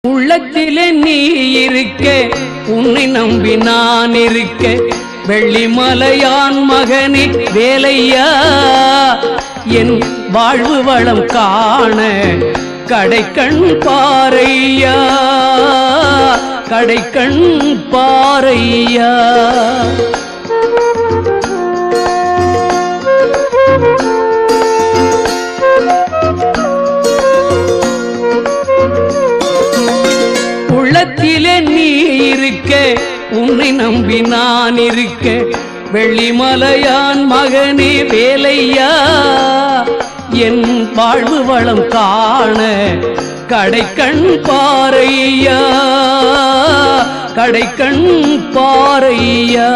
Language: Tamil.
உள்ளத்திலே நீ இருக்க, உன்னை நம்பி நான் இருக்க, வெள்ளிமலையான் மகனே வேலையா, என் வாழ்வு வளம் காண கடைக்கண் பாரையா, கடைக்கண் பாரையா. உள்ளத்திலே நீ இருக்க, உன்னை நம்பி நான் இருக்க, வெள்ளிமலையான் மகனே வேலையா, என் வாழ்வு வளம் காண கடைக்கண் பாரையா, கடைக்கண் பாரையா.